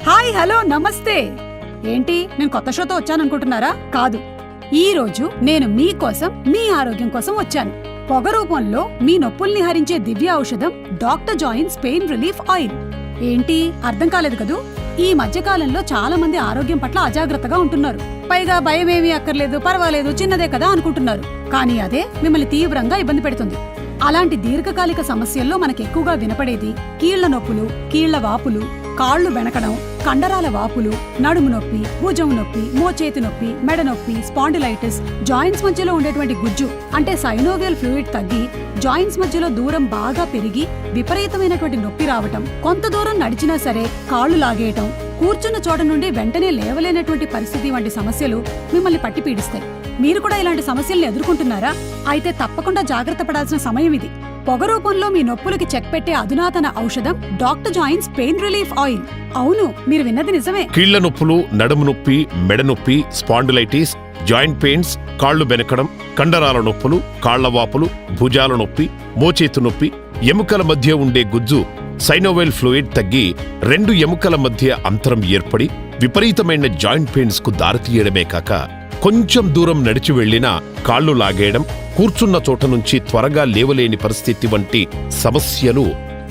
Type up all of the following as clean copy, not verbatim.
Hi hello నమస్తే. ఏంటి నేను కొత్త షోతో వచ్చాననుకుంటున్నారా? కాదు, ఈ రోజు నేను మీకోసం మీ ఆరోగ్యం కోసం వచ్చాను. పొగ రూపంలో మీ నొప్పుల్ని హరించే దివ్య ఔషధం doctor joints pain relief oil. ఏంటి అర్థం కాలేదు కదూ? ఈ మధ్యకాలంలో చాలా మంది ఆరోగ్యం పట్ల అజాగ్రత్తగా ఉంటున్నారు. పైగా భయమేమీ అక్కర్లేదు, పర్వాలేదు, చిన్నదే కదా అనుకుంటున్నారు. కానీ అదే మిమ్మల్ని తీవ్రంగా ఇబ్బంది పెడుతుంది. అలాంటి దీర్ఘకాలిక సమస్యల్లో మనకెక్కువగా వినపడేది కీళ్ల నొప్పులు, కీళ్ల వాపులు, కాళ్లు బెణకడం, కండరాల వాపులు, నడుము నొప్పి, భుజం నొప్పి, మోచేతి నొప్పి, మెడ నొప్పి, స్పాండిలైటిస్, జాయింట్స్ మధ్యలో ఉండేటువంటి గుజ్జు అంటే సైనోవియల్ ఫ్లూయిడ్ తగ్గి జాయింట్స్ మధ్యలో దూరం బాగా పెరిగి విపరీతమైనటువంటి నొప్పి రావటం, కొంత దూరం నడిచినా సరే కాళ్లు లాగేయటం, కూర్చున్న చోట నుండి వెంటనే లేవలేనటువంటి పరిస్థితి వంటి సమస్యలు మిమ్మల్ని పట్టి పీడిస్తాయి. మీరు కూడా ఇలాంటి సమస్యల్ని ఎదుర్కొంటున్నారా? అయితే తప్పకుండా జాగ్రత్త పడాల్సిన సమయం ఇది. పొగ రూపంలో మీ నొప్పులకి చెక్ పెట్టే అధునాతన ఔషధం doctor joints pain relief oil. అవును, మీరు విన్నది నిజమే. కీళ్ల నొప్పులు, నడుము నొప్పి, మెడ నొప్పి, స్పాండిలైటిస్, జాయింట్ పెయిన్స్, కాళ్లు బెనకడం, కండరాల నొప్పులు, కాళ్ల వాపులు, భుజాల నొప్పి, మోచేతు నొప్పి, ఎముకల మధ్య ఉండే గుజ్జు సైనోవెల్ ఫ్లూయిడ్ తగ్గి రెండు ఎముకల మధ్య అంతరం ఏర్పడి విపరీతమైన జాయింట్ పెయిన్స్ కు దారితీయడమే కాక కొంచెం దూరం నడిచి వెళ్లినా కాళ్లు లాగేయడం, కూర్చున్న చోట నుంచి త్వరగా లేవలేని పరిస్థితి వంటి సమస్యలు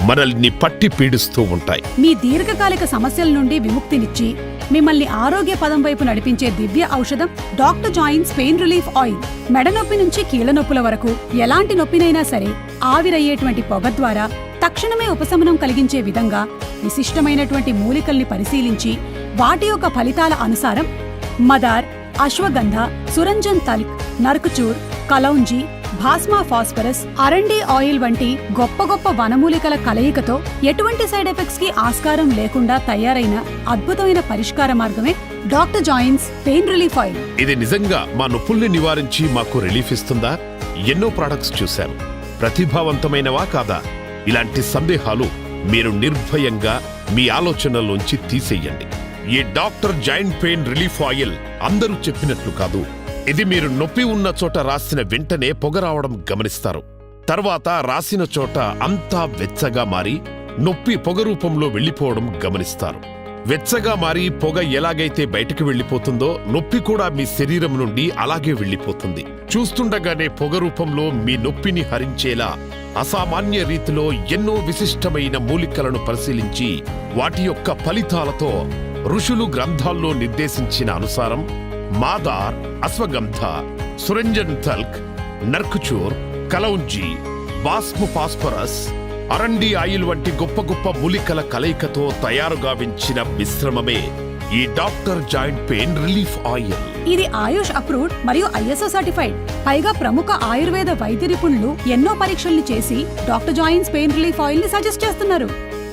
మనల్ని పట్టి పీడిస్తూ ఉంటాయి. మీ దీర్ఘకాలిక సమస్యల నుండి విముక్తినిచ్చి మిమ్మల్ని ఆరోగ్య పదం వైపు నడిపించే దివ్య ఔషధం doctor joints pain relief oil. మెడ నొప్పి నుంచి కీళ్ల నొప్పుల వరకు ఎలాంటి నొప్పినైనా సరే ఆవిరయ్యేటువంటి పొగ ద్వారా తక్షణమే ఉపశమనం కలిగించే విధంగా విశిష్టమైనటువంటి మూలికల్ని పరిశీలించి వాటి యొక్క ఫలితాల అనుసారం మదార్, అశ్వగంధ, సురంజన్ తల్క్, నర్కచూర్, కలౌంజి, భాస్మా ఫాస్ఫరస్, అరండి ఆయిల్ వంటి గొప్ప గొప్ప వనమూలికల కలయికతో ఎటువంటి సైడ్ ఎఫెక్ట్స్ కి ఆస్కారం లేకుండా తయారైన అద్భుతమైన పరిష్కార మార్గమే doctor joints pain relief oil. ఇది నిజంగా మా నొప్పుల్ని నివారించి మాకు రిలీఫ్ ఇస్తుందా? ఎన్నో ప్రొడక్ట్స్ చూశాను, ప్రతిభావంతమైనవా కాదా? ఇలాంటి సందేహాలు మీరు నిర్భయంగా మీ ఆలోచనలోంచి తీసేయండి. ఈ doctor joint pain relief oil అందరూ చెప్పినట్లు కాదు. ఇది మీరు నొప్పి ఉన్న చోట రాసిన వెంటనే పొగ రావడం గమనిస్తారు. తర్వాత రాసిన చోట అంతా వెచ్చగా మారి నొప్పి పొగ రూపంలో వెళ్లిపోవడం గమనిస్తారు. వెచ్చగా మారి పొగ ఎలాగైతే బయటకు వెళ్లిపోతుందో నొప్పి కూడా మీ శరీరం నుండి అలాగే వెళ్లిపోతుంది. చూస్తుండగానే పొగ రూపంలో మీ నొప్పిని హరించేలా అసామాన్య రీతిలో ఎన్నో విశిష్టమైన మూలికలను పరిశీలించి వాటి యొక్క ఫలితాలతో ఋషులు గ్రంథాల్లో నిర్దేశించిన అనుసారం మాదార్, అశ్వగంధ, సురంజన్ తల్క్, నర్కచూర్, కలౌంజి, భాస్మ ఫాస్ఫరస్, అరండి ఆయిల్ వంటి గొప్ప గొప్ప మూలికల కలయికతో తయారు గావించిన మిశ్రమమే ఈ doctor joint pain relief oil. ఇది ఆయుష్ అప్రూవ్డ్ మరియు ISO సర్టిఫైడ్. పైగా ప్రముఖ ఆయుర్వేద వైద్య నిపుణులు ఎన్నో పరీక్షల్ని చేసి doctor joints pain relief oil ని సజెస్ట్ చేస్తున్నారు.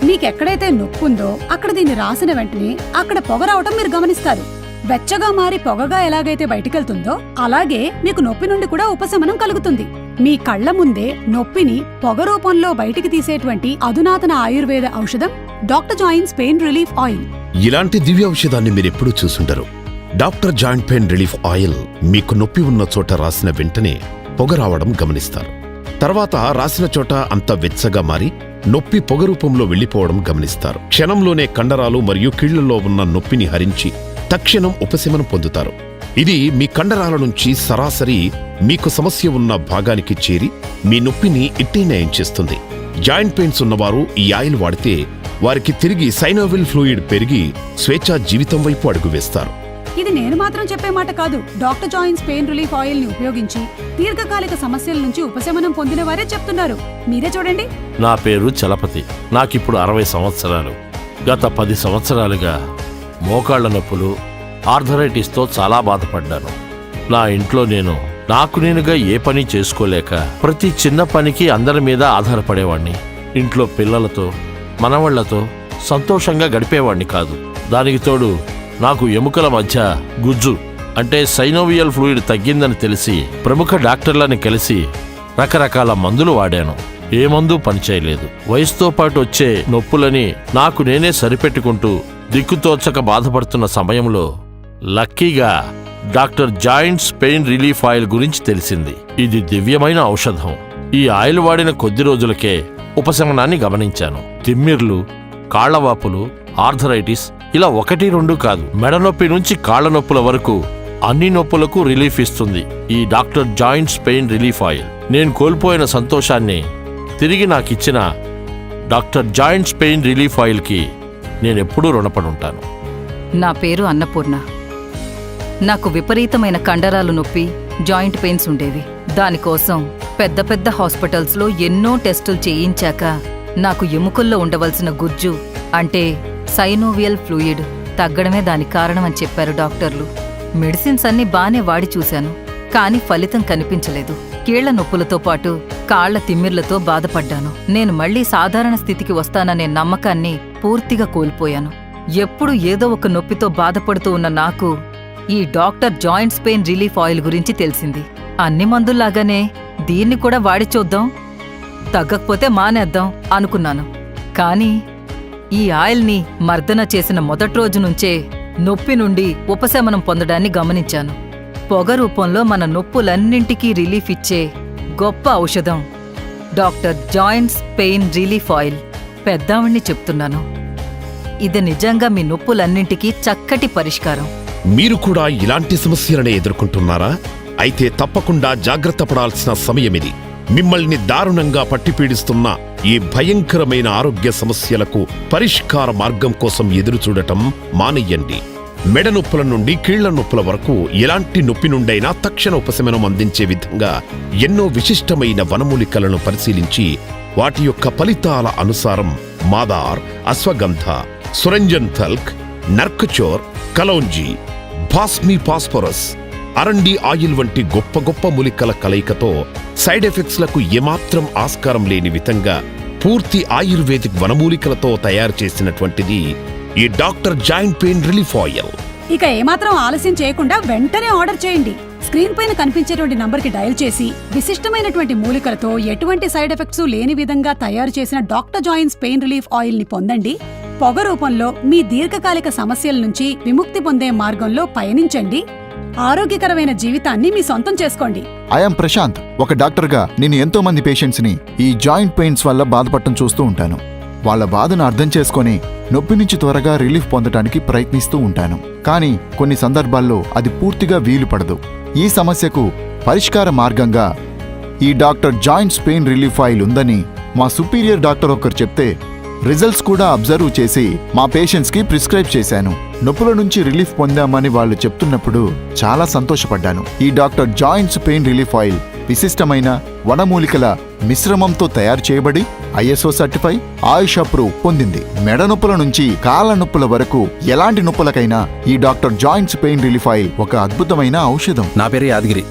మీకెక్కడైతే నొప్పుందో అక్కడ దీన్ని రాసిన వెంటనే అక్కడ పొగ రావటం మీరు గమనిస్తారు. వెచ్చగా మారి పొగగా ఎలాగైతే బయటికెళ్తుందో అలాగే మీకు నొప్పి నుండి కూడా ఉపశమనం కలుగుతుంది. మీ కళ్ల ముందే నొప్పిని పొగ రూపంలో బయటికి తీసేటువంటి అధునాతన ఆయుర్వేద ఔషధం doctor joints pain relief oil. ఇలాంటి దివ్య ఔషధాన్ని మీరెప్పుడూ చూసుండరు. Doctor joint pain relief oil మీకు నొప్పి ఉన్న చోట రాసిన వెంటనే పొగ రావడం గమనిస్తారు. తర్వాత రాసిన చోట అంతా వెచ్చగా మారి నొప్పి పొగ రూపంలో వెళ్లిపోవడం గమనిస్తారు. క్షణంలోనే కండరాలు మరియు కీళ్లలో ఉన్న నొప్పిని హరించి తక్షణం ఉపశమనం పొందుతారు. ఇది మీ కండరాల నుంచి సరాసరి మీకు సమస్య ఉన్న భాగానికి చేరి మీ నొప్పిని ఇట్టే నయం చేస్తుంది. జాయింట్ పెయిన్స్ ఉన్నవారు ఈ ఆయిల్ వాడితే వారికి తిరిగి సైనోవిల్ ఫ్లూయిడ్ పెరిగి స్వేచ్ఛా జీవితం వైపు అడుగు వేస్తారు. ఇది నేను మాత్రం చెప్పే మాట కాదు. Doctor joints pain relief oil ని ఉపయోగించి దీర్ఘకాలిక సమస్యల నుంచి ఉపశమనం పొందిన వారే చెప్తున్నారు. మీరే చూడండి. నా పేరు చలపతి. నాకిప్పుడు 60 సంవత్సరాలు. గత 10 సంవత్సరాలుగా మోకాళ్ల నొప్పులు, ఆర్థరైటిస్తో చాలా బాధపడ్డాను. నా ఇంట్లో నాకు నేనుగా ఏ పని చేసుకోలేక ప్రతి చిన్న పనికి అందరి మీద ఆధారపడేవాణ్ణి. ఇంట్లో పిల్లలతో, మనవళ్లతో సంతోషంగా గడిపేవాణ్ణి కాదు. దానికి తోడు నాకు ఎముకల మధ్య గుజ్జు అంటే సైనోవియల్ ఫ్లూయిడ్ తగ్గిందని తెలిసి ప్రముఖ డాక్టర్లని కలిసి రకరకాల మందులు వాడాను. ఏ మందు పనిచేయలేదు. వయసుతో పాటు వచ్చే నొప్పులని నాకు నేనే సరిపెట్టుకుంటూ దిక్కుతోచక బాధపడుతున్న సమయంలో లక్కీగా doctor joints pain relief oil గురించి తెలిసింది. ఇది దివ్యమైన ఔషధం. ఈ ఆయిల్ వాడిన కొద్ది రోజులకే ఉపశమనాన్ని గమనించాను. తిమ్మిర్లు, కాళ్లవాపులు, ఆర్థరైటిస్ ఇలా 1-2 కాదు, మెడ నొప్పి నుంచి కాళ్ల నొప్పుల వరకు అన్ని నొప్పులకు రిలీఫ్ ఇస్తుంది ఈ doctor joints pain relief oil. నేను కోల్పోయిన సంతోషాన్ని తిరిగి నాకిచ్చిన డాక్టర్ జాయింట్స్ పెయిన్ రిలీఫ్ ఆయిల్కి నేనెప్పుడూ రుణపడి ఉంటాను. నా పేరు అన్నపూర్ణ. నాకు విపరీతమైన కండరాలు నొప్పి, జాయింట్ పెయిన్స్ ఉండేవి. దానికోసం పెద్ద పెద్ద హాస్పిటల్స్లో ఎన్నో టెస్టులు చేయించాక నాకు ఎముకల్లో ఉండవలసిన గుజ్జు అంటే సైనోవియల్ ఫ్లూయిడ్ తగ్గడమే దానికి కారణం అని చెప్పారు డాక్టర్లు. మెడిసిన్స్ అన్ని బానే వాడి చూశాను, కానీ ఫలితం కనిపించలేదు. కీళ్ల నొప్పులతో పాటు కాళ్ల తిమ్మిర్లతో బాధపడ్డాను. నేను మళ్లీ సాధారణ స్థితికి వస్తాననే నమ్మకాన్ని పూర్తిగా కోల్పోయాను. ఎప్పుడు ఏదో ఒక నొప్పితో బాధపడుతూ ఉన్న నాకు ఈ doctor joints pain relief oil గురించి తెలిసింది. అన్ని మందుల్లాగానే దీన్ని కూడా వాడి చూద్దాం, తగ్గకపోతే మానేద్దాం అనుకున్నాను. కానీ ఈ ఆయిల్ని మర్దన చేసిన మొదటి రోజు నుంచే నొప్పి నుండి ఉపశమనం పొందడాన్ని గమనించాను. పొగ రూపంలో మన నొప్పులన్నింటికీ రిలీఫ్ ఇచ్చే గొప్ప ఔషధం doctor joints pain relief oil. పెద్దావిణ్ణి చెప్తున్నాను, ఇది నిజంగా మీ నొప్పులన్నింటికీ చక్కటి పరిష్కారం. మీరు కూడా ఇలాంటి సమస్యలనే ఎదుర్కొంటున్నారా? అయితే తప్పకుండా జాగ్రత్త పడాల్సిన సమయమిది. మిమ్మల్ని దారుణంగా పట్టిపీడిస్తున్న ఈ భయంకరమైన ఆరోగ్య సమస్యలకు పరిష్కార మార్గం కోసం ఎదురుచూడటం మానేయండి. మెడ నొప్పుల నుండి కీళ్ల నొప్పుల వరకు ఎలాంటి నొప్పి నుండైనా తక్షణ ఉపశమనం అందించే విధంగా ఎన్నో విశిష్టమైన వనమూలికలను పరిశీలించి వాటి యొక్క ఫలితాల అనుసారం మాదార్, అశ్వగంధ, సురంజన్ తల్క్, నర్కచోర్, కలౌంజీ, భాస్మీ ఫాస్ఫరస్, అరండి ఆయిల్ వంటి గొప్ప గొప్ప మూలికల కలయికతో సైడ్ ఎఫెక్ట్స్ లకు ఏమాత్రం ఆస్కారం లేని విధంగా పూర్తి ఆయుర్వేదిక్ వనమూలికలతో తయారు చేసినటువంటిది ఈ doctor joint pain relief oil. ఇక ఏమాత్రం ఆలస్యం చేయకుండా వెంటనే ఆర్డర్ చేయండి. స్క్రీన్ పైన కనిపించేటువంటి నంబర్కి డయల్ చేసి విశిష్టమైనటువంటి మూలికలతో ఎటువంటి సైడ్ ఎఫెక్ట్స్ లేని విధంగా తయారు చేసిన doctor joints pain relief oil ని పొందండి. పొగ రూపంలో మీ దీర్ఘకాలిక సమస్యల నుంచి విముక్తి పొందే మార్గంలో పయనించండి. ఆరోగ్యకరమైన జీవితాన్ని మీ సొంతం చేసుకోండి. ఐఎమ్ ప్రశాంత్. ఒక డాక్టర్గా నేను ఎంతో మంది పేషెంట్స్ ని ఈ జాయింట్ పెయిన్స్ వల్ల బాధపడటం చూస్తూ ఉంటాను. వాళ్ళ బాధను అర్థం చేసుకొని నొప్పి నుంచి త్వరగా రిలీఫ్ పొందడానికి ప్రయత్నిస్తూ ఉంటాను. కానీ కొన్ని సందర్భాల్లో అది పూర్తిగా వీలు పడదు. ఈ సమస్యకు పరిష్కార మార్గంగా ఈ doctor joints pain relief oil ఉందని మా సుపీరియర్ డాక్టర్ ఒకరు చెప్తే రిజల్ట్స్ కూడా అబ్జర్వ్ చేసి మా పేషెంట్స్ కి ప్రిస్క్రైబ్ చేశాను. నొప్పుల నుంచి రిలీఫ్ పొందామని వాళ్ళు చెప్తున్నప్పుడు చాలా సంతోషపడ్డాను. ఈ doctor joints pain relief oil విశిష్టమైన వనమూలికల మిశ్రమంతో తయారు చేయబడి ISO సర్టిఫై, ఆయుష్ అప్రూవ్ పొందింది. మెడ నొప్పుల నుంచి కాళ్ళ నొప్పుల వరకు ఎలాంటి నొప్పులకైనా ఈ doctor joints pain relief oil ఒక అద్భుతమైన ఔషధం. నా పేరు యాదగిరి.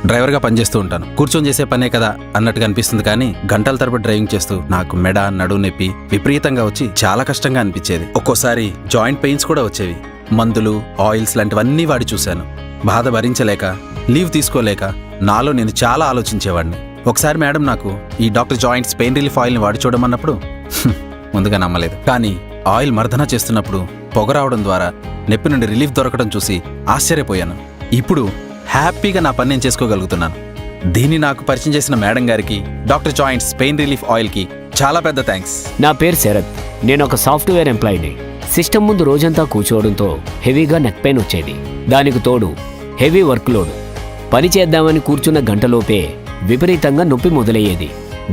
డ్రైవర్గా పనిచేస్తూ ఉంటాను. కూర్చొని చేసే పనే కదా అన్నట్టుగా అనిపిస్తుంది, కానీ గంటల తరబడి డ్రైవింగ్ చేస్తూ నాకు మెడ, నడుము నొప్పి విపరీతంగా వచ్చి చాలా కష్టంగా అనిపించేది. ఒక్కోసారి జాయింట్ పెయిన్స్ కూడా వచ్చేవి. మందులు, ఆయిల్స్ లాంటివన్నీ వాడి చూశాను. బాధ భరించలేక, లీవ్ తీసుకోలేక నాలో నేను చాలా ఆలోచించేవాడిని. ఒకసారి మేడం నాకు ఈ డాక్టర్ జాయింట్స్ పెయిన్ రిలీఫ్ ఆయిల్ని వాడి చూడమన్నప్పుడు ముందుగా నమ్మలేదు. కానీ ఆయిల్ మర్దన చేస్తున్నప్పుడు పొగ రావడం ద్వారా నొప్పి నుండి రిలీఫ్ దొరకడం చూసి ఆశ్చర్యపోయాను. ఇప్పుడు హ్యాపీగా నా పని నేను చేసుకోగలుగుతున్నాను. దీన్ని నాకు పరిచయం చేసిన మేడం గారికి, డాక్టర్ జాయింట్స్ పెయిన్ రిలీఫ్ ఆయిల్కి చాలా పెద్ద థ్యాంక్స్. నా పేరు శరత్. నేను ఒక సాఫ్ట్వేర్ ఎంప్లాయీని. సిస్టమ్ ముందు రోజంతా కూర్చోవడంతో హెవీగా నెక్ పెయిన్ వచ్చేది. దానికి తోడు హెవీ వర్క్ లోడ్. పని చేద్దామని కూర్చున్న గంటలోపే విపరీతంగా నొప్పి మొదలయ్యేది.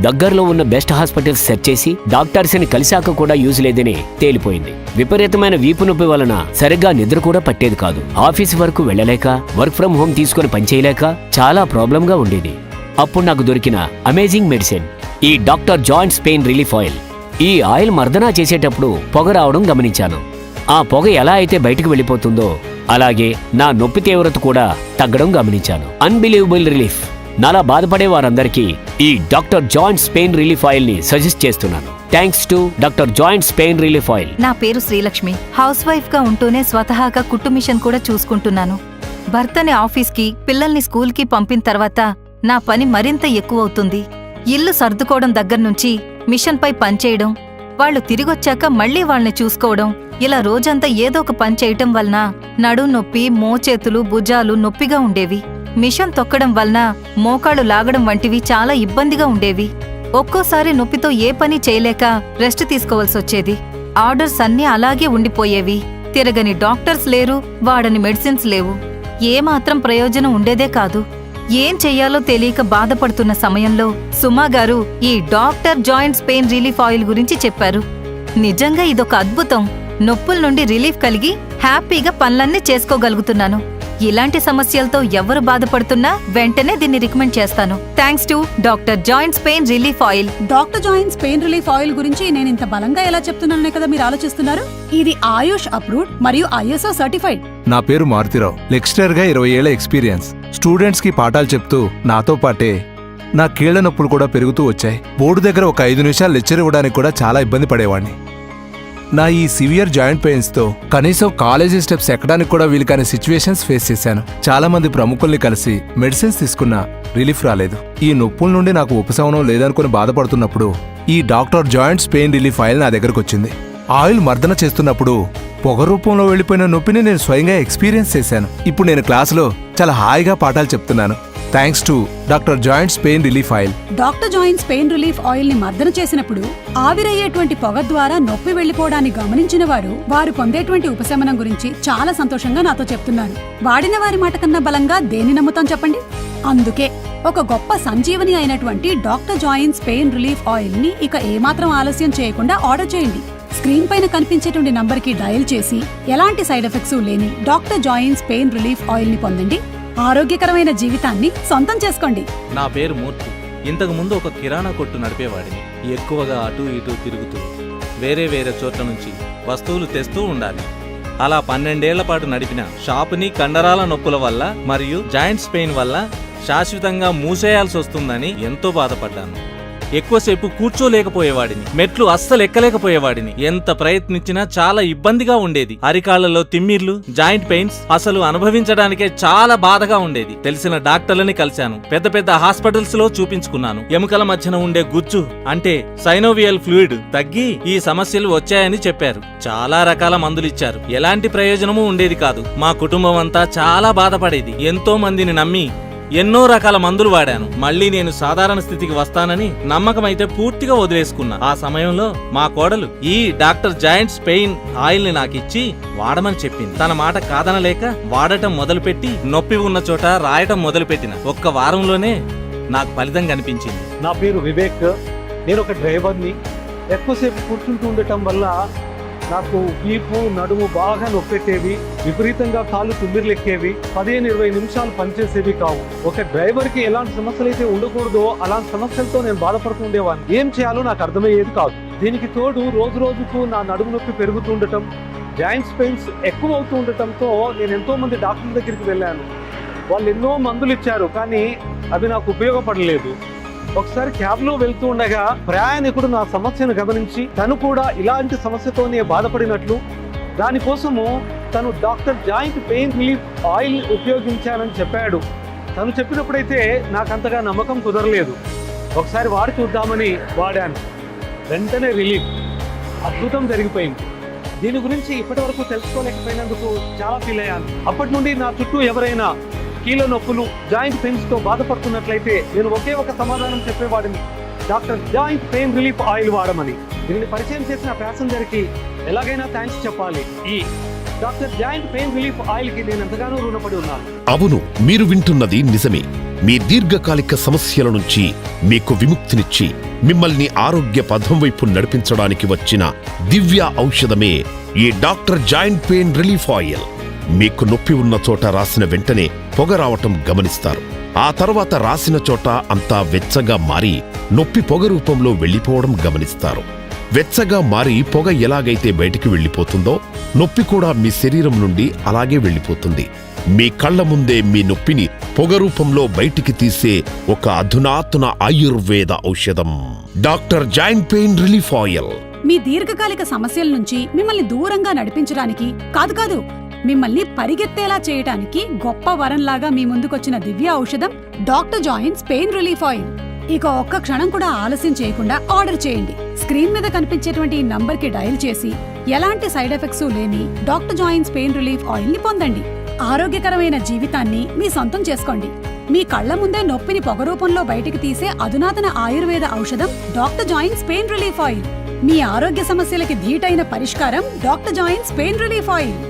దగ్గరలో ఉన్న బెస్ట్ హాస్పిటల్స్ సెర్చ్ చేసి డాక్టర్స్ని కలిశాక కూడా యూజ్ లేదని తేలిపోయింది. విపరీతమైన వీపు నొప్పి వలన సరిగ్గా నిద్ర కూడా పట్టేది కాదు. ఆఫీస్ వరకు వెళ్ళలేక, వర్క్ ఫ్రం హోమ్ తీసుకుని పనిచేయలేక చాలా ప్రాబ్లంగా ఉండేది. అప్పుడు నాకు దొరికిన అమేజింగ్ మెడిసిన్ ఈ doctor joints pain relief oil. ఈ ఆయిల్ మర్దనా చేసేటప్పుడు పొగ రావడం గమనించాను. ఆ పొగ ఎలా అయితే బయటకు వెళ్ళిపోతుందో అలాగే నా నొప్పి తీవ్రత కూడా తగ్గడం గమనించాను. Unbelievable relief. నాలా బాధపడే వారందరికీ ఈ doctor joints pain relief oil ని సజెస్ట్ చేస్తున్నాను. Thanks to doctor joints pain relief oil. నా పేరు శ్రీలక్ష్మి. హౌస్ వైఫ్ గా ఉంటూనే స్వతహాగా కుట్టు మిషన్ కూడా చూసుకుంటున్నాను. భర్తని ఆఫీస్కి, పిల్లల్ని స్కూల్కి పంపిన తర్వాత నా పని మరింత ఎక్కువవుతుంది. ఇల్లు సర్దుకోవడం దగ్గర్నుంచి మిషన్ పై పనిచేయడం, వాళ్లు తిరిగొచ్చాక మళ్లీ వాళ్ళని చూసుకోవడం, ఇలా రోజంతా ఏదో ఒక పని చేయటం వలన నడుం నొప్పి, మోచేతులు, భుజాలు నొప్పిగా ఉండేవి. మిషన్ తొక్కడం వలన మోకాళ్ళు లాగడం వంటివి చాలా ఇబ్బందిగా ఉండేవి. ఒక్కోసారి నొప్పితో ఏ పని చేయలేక రెస్ట్ తీసుకోవాల్సొచ్చేది. ఆర్డర్స్ అన్నీ అలాగే ఉండిపోయేవి. తిరగని డాక్టర్స్ లేరు, వాడని మెడిసిన్స్ లేవు. ఏమాత్రం ప్రయోజనం ఉండేదే కాదు. ఏం చెయ్యాలో తెలియక బాధపడుతున్న సమయంలో సుమా గారు ఈ doctor joints pain relief oil గురించి చెప్పారు. నిజంగా ఇదొక అద్భుతం. నొప్పుల నుండి రిలీఫ్ కలిగి హ్యాపీగా పనులన్నీ చేసుకోగలుగుతున్నాను. ఇలాంటి సమస్యలతో ఎవరు బాధపడుతున్నా వెంటనే దీన్ని రికమెండ్ చేస్తాను. Thanks to doctor joints pain relief oil. Doctor joints pain relief oil గురించి నేను ఇంత బలంగా ఎలా చెప్తున్నాననే కదా మీరు ఆలోచిస్తున్నారు. ఇది ఆయుష్ అప్రూవ్డ్ మరియు ISO సర్టిఫైడ్. నా పేరు మారుతిరావు. లెక్చరర్గా 20 ఏళ్ల ఎక్స్పీరియన్స్. స్టూడెంట్స్కి పాఠాలు చెప్తూ నాతో పాటే నా కీళ్ల నొప్పులు కూడా పెరుగుతూ వచ్చాయి. బోర్డు దగ్గర ఒక 5 నిమిషాలు లెక్చర్ ఇవ్వడానికి కూడా చాలా ఇబ్బంది పడేవాడిని. నా ఈ సివియర్ జాయింట్ పెయిన్స్తో కనీసం కాలేజీ స్టెప్స్ ఎక్కడానికి కూడా వీలు కాని సిచ్యువేషన్స్ ఫేస్ చేశాను. చాలా మంది ప్రముఖుల్ని కలిసి మెడిసిన్స్ తీసుకున్నా రిలీఫ్ రాలేదు. ఈ నొప్పుల నుండి నాకు ఉపశమనం లేదనుకుని బాధపడుతున్నప్పుడు ఈ doctor joints pain relief oil నా దగ్గరకు వచ్చింది. ఆయిల్ మర్దన చేస్తున్నప్పుడు పొగ రూపంలో వెళ్లిపోయిన నొప్పిని నేను స్వయంగా ఎక్స్పీరియన్స్ చేశాను. ఇప్పుడు నేను క్లాసులో చాలా హాయిగా పాఠాలు చెప్తున్నాను. Thanks to doctor joints pain relief oil. Doctor joints pain relief oil ని మర్దన చేసినప్పుడు ఆవిరయ్యేటువంటి పొగ ద్వారా నొప్పి వెళ్లిపోవడాన్ని గమనించిన వారు పొందేటువంటి ఉపశమనం గురించి చాలా సంతోషంగా నాతో చెప్తున్నారు. వాడిన వారి మాట కన్నా బలంగా దేన్ని నమ్ముతాం చెప్పండి. అందుకే ఒక గొప్ప సంజీవని అయినటువంటి doctor joints pain relief oil ని ఇక ఏమాత్రం ఆలస్యం చేయకుండా ఆర్డర్ చేయండి. స్క్రీన్ పైన కనిపించేటువంటి నంబర్ కి డయల్ చేసి ఎలాంటి సైడ్ ఎఫెక్ట్స్ లేని doctor joints pain relief oil ని పొందండి. ఆరోగ్యకరమైన జీవితాన్ని సొంతం చేసుకోండి. నా పేరు మూర్తి. ఇంతకు ముందు ఒక కిరాణా కొట్టు నడిపేవాడిని. ఎక్కువగా అటూ ఇటూ తిరుగుతూ వేరే చోట్ల నుంచి వస్తువులు తెస్తూ ఉండాలి. అలా 12 ఏళ్ల పాటు నడిపిన షాపుని కండరాల నొప్పుల వల్ల మరియు జాయింట్స్ పెయిన్ వల్ల శాశ్వతంగా మూసేయాల్సి వస్తుందని ఎంతో బాధపడ్డాను. ఎక్కువసేపు కూర్చోలేకపోయేవాడిని. మెట్లు అస్సలు ఎక్కలేకపోయేవాడిని. ఎంత ప్రయత్నించినా చాలా ఇబ్బందిగా ఉండేది. అరికాళ్లలో తిమ్మిర్లు, జాయింట్ పెయిన్స్ అసలు అనుభవించడానికే చాలా బాధగా ఉండేది. తెలిసిన డాక్టర్లని కలిశాను. పెద్ద హాస్పిటల్స్ లో చూపించుకున్నాను. ఎముకల మధ్యన ఉండే గుజ్జు అంటే సైనోవియల్ ఫ్లూయిడ్ తగ్గి ఈ సమస్యలు వచ్చాయని చెప్పారు. చాలా రకాల మందులిచ్చారు. ఎలాంటి ప్రయోజనమూ ఉండేది కాదు. మా కుటుంబం అంతా చాలా బాధపడేది. ఎంతో మందిని నమ్మి ఎన్నో రకాల మందులు వాడాను. మళ్ళీ నేను సాధారణ స్థితికి వస్తానని నమ్మకమైతే పూర్తిగా వదిలేసుకున్నా. ఆ సమయంలో మా కోడలు ఈ డాక్టర్ జాయింట్స్ పెయిన్ ఆయిల్ ని నాకిచ్చి వాడమని చెప్పింది. తన మాట కాదనలేక వాడటం మొదలుపెట్టి నొప్పి ఉన్న చోట రాయటం మొదలుపెట్టిన 1 వారంలోనే నాకు ఫలితం కనిపించింది. నా పేరు వివేక్. నేను ఒక డ్రైవర్ని. ఎక్కువసేపు కూర్చుంటూ ఉండటం వల్ల నాకు వీపు, నడుము బాగా నొప్పెట్టేవి. విపరీతంగా కాళ్ళు తుమ్మిర్లెక్కేవి. 15-20 నిమిషాలు పనిచేసేవి కావు. ఒక డ్రైవర్కి ఎలాంటి సమస్యలు అయితే ఉండకూడదో అలాంటి సమస్యలతో నేను బాధపడుతూ ఉండేవాడిని. ఏం చేయాలో నాకు అర్థమయ్యేది కాదు. దీనికి తోడు రోజుకు నా నడుము నొప్పి పెరుగుతూ ఉండటం, జాయింట్స్ పెయిన్స్ ఎక్కువ అవుతూ ఉండటంతో నేను ఎంతో మంది డాక్టర్ల దగ్గరికి వెళ్ళాను. వాళ్ళు ఎన్నో మందులు ఇచ్చారు, కానీ అవి నాకు ఉపయోగపడలేదు. ఒకసారి క్యాబ్లో వెళ్తూ ఉండగా ప్రయాణికుడు నా సమస్యను గమనించి తను కూడా ఇలాంటి సమస్యతోనే బాధపడినట్లు, దానికోసము తను doctor joint pain relief oil ఉపయోగించానని చెప్పాడు. తను చెప్పినప్పుడైతే నాకంతగా నమ్మకం కుదరలేదు. ఒకసారి వాడి చూద్దామని వాడాను. వెంటనే రిలీఫ్, అద్భుతం జరిగిపోయింది. దీని గురించి ఇప్పటి వరకు తెలుసుకోలేకపోయినందుకు చాలా ఫీల్ అయ్యాను. అప్పటి నుండి నా చుట్టూ ఎవరైనా కీళ్ళ నొప్పులు, జాయింట్ పెయిన్స్ తో బాధపడుతున్నట్లయితే నేను ఒకే ఒక సమాధానం చెప్పేవాడిని, doctor joint pain relief oil వాడమని. దీనిని పరిచయం చేసిన ప్యాసింజర్ కి ఎలాగైనా థ్యాంక్స్ చెప్పాలి. ఈ doctor joint pain relief oil కి నేను ఎంతగానో రుణపడి ఉన్నాను. అవును, మీరు వింటున్నది నిజమే. మీ దీర్ఘకాలిక సమస్యల నుంచి మీకు విముక్తినిచ్చి మిమ్మల్ని ఆరోగ్య పథం వైపు నడిపించడానికి వచ్చిన దివ్య ఔషధమే ఈ doctor joint pain relief oil. మీకు నొప్పి ఉన్న చోట రాసిన వెంటనే పొగ రావటం గమనిస్తారు. ఆ తర్వాత రాసిన చోట అంతా వెచ్చగా మారి నొప్పి పొగ రూపంలో వెళ్లిపోవడం గమనిస్తారు. వెచ్చగా మారి పొగ ఎలాగైతే బయటికి వెళ్లిపోతుందో నొప్పి కూడా మీ శరీరం నుండి అలాగే వెళ్లిపోతుంది. మీ కళ్ల ముందే మీ నొప్పిని పొగ రూపంలో బయటికి తీసే ఒక అధునాతన ఆయుర్వేద ఔషధం doctor joint pain relief oil. మీ దీర్ఘకాలిక సమస్యల నుంచి మిమ్మల్ని దూరంగా నడిపించడానికి కాదు, మిమ్మల్ని పరిగెత్తేలా చేయటానికి గొప్ప వరంలాగా మీ ముందుకొచ్చిన దివ్య ఔషధం doctor joints pain relief oil. ఇక ఒక్క క్షణం కూడా ఆలస్యం చేయకుండా ఆర్డర్ చేయండి. స్క్రీన్ మీద కనిపించేటువంటి ఈ నంబర్ కి డయల్ చేసి ఎలాంటి సైడ్ ఎఫెక్ట్స్ లేని doctor joints pain relief oil ని పొందండి. ఆరోగ్యకరమైన జీవితాన్ని మీ సొంతం చేసుకోండి. మీ కళ్ల ముందే నొప్పిని పొగ రూపంలో బయటికి తీసే అధునాతన ఆయుర్వేద ఔషధం doctor joints pain relief oil. మీ ఆరోగ్య సమస్యలకి ధీటైన పరిష్కారం doctor joints pain relief oil.